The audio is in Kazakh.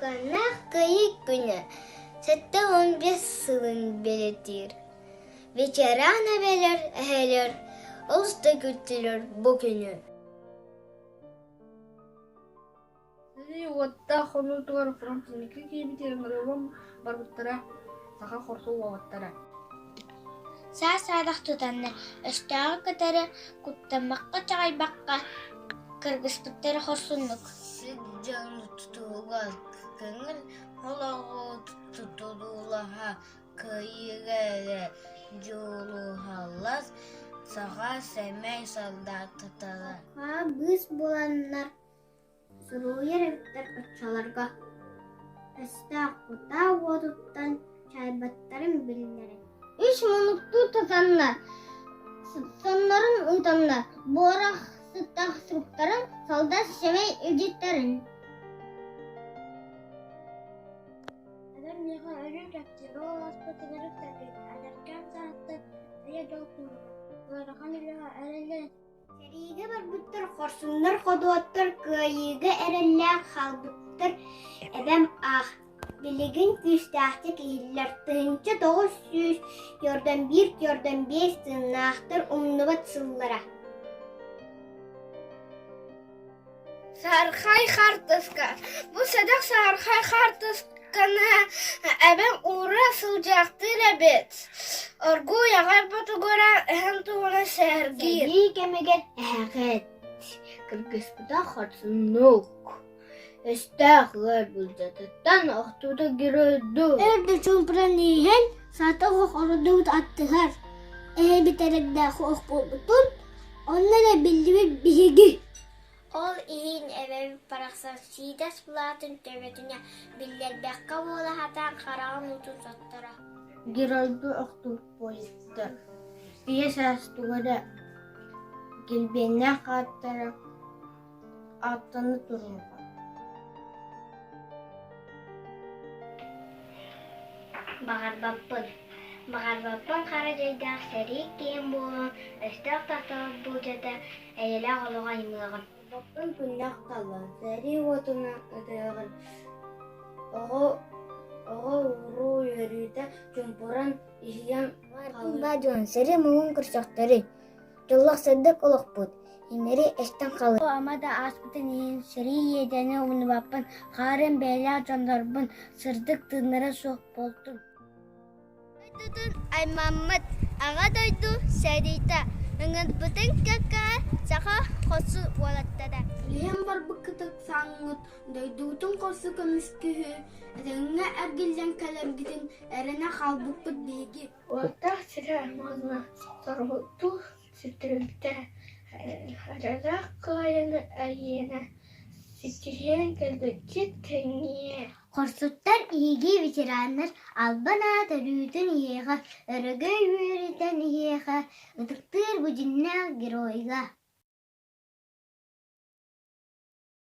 Ganaq kıyık günü. Sette 15 sılın belirtir. Veterana verir ehelir. Usta kültürür bugünü. Уотта хонутугар фронтиники киибитериңеребом барбыттара саха хорсуу уоттара. Саадах тутанна өстөөгө кытары куттамакка чагайбакка кыргызбыттары хорсуннук. Сыджаны тутууга көңүл хологу тутулуулаха кыйыгere жолухаллас сага семей солдаттары. Біз боланнар суруйер эбиттер очаларга. Эстэ кута уотуттан чайбаттарын билдерет. Үш мунукту тазанна, соннарын ұйтанна, борах сыттақ сұрықтарын, солдат шемей үджеттерін. Әдір неға өрін кәптері ол аспатыңыры тәрбет, әдіркен сағатты әйе жолқыры, бұларған үліға әрелі. Сәрейге бар бұттыр, қорсындар қодуаттыр, көйігі әрелі қалбыттыр, әбәм ақ. Билигин күстәхтик иһиллер тыһынча 900 йордан 1 йордан 5 тыыннаахтар умнубат сыллара. Сархай хартыска. Бу садак сархай хартысканы әбәм ура сылжактыр әбет. Оргу ягар батугора әһәм тугана сәргир. Сәргир кемеген әғет. Кыргызбыда хартсынук. Эстәғлар бұлдатыттан ақтуда геройду. Әрді чумпыран ейген сатығы қорыдуыд аттығар. Бітәрәкді қоқ болбутун, оннара білдібі бігі. Ол иін әбәбі парақсан сидас бұлатын төбетіне білдер бәққа болы хатан қарағын ұтын саттара. Геройду ақтуд полистер. Бие сәстуғада келбенне қаттара аттаны тұрмыға. Бағарбаппын қара жайдақ сәрі кейін болуын, өстіқ тақталып бұл жада әйелі қолуға еміліғын. Баппын күннақ қалын, сәрі отына өтіғын. Оғы ұру өріді жүмпыран ешген қалын. Бадуан сәрі мұғын күрсақтары, жоллақ сәдік олық бұд. Емері әштен қалын. Амада аспытын ең сәрі едені ұны баппын, қарын бәйлі жандарбын, сырдық тыныры соқ болдым. Аймаммат аға дойду сәдейті үңін бұтын көккар сақа қосы уалаттада. Лием бар бұқытық саңғыт, дойдуытын қосы көміскіхі, әдіңі әргелден кәлемгітін әріне қалбықпыт бейгі. Уаттақ сірі армазына сұрғыту сүттірілді әрадақ қылайыны әйені сеттерен кәлді кет кәңе. Корсуттар иги ветерандар албана төрүтүн иега, өрөгөй үрүтен иега, ыдыктыр бу жинна геройга.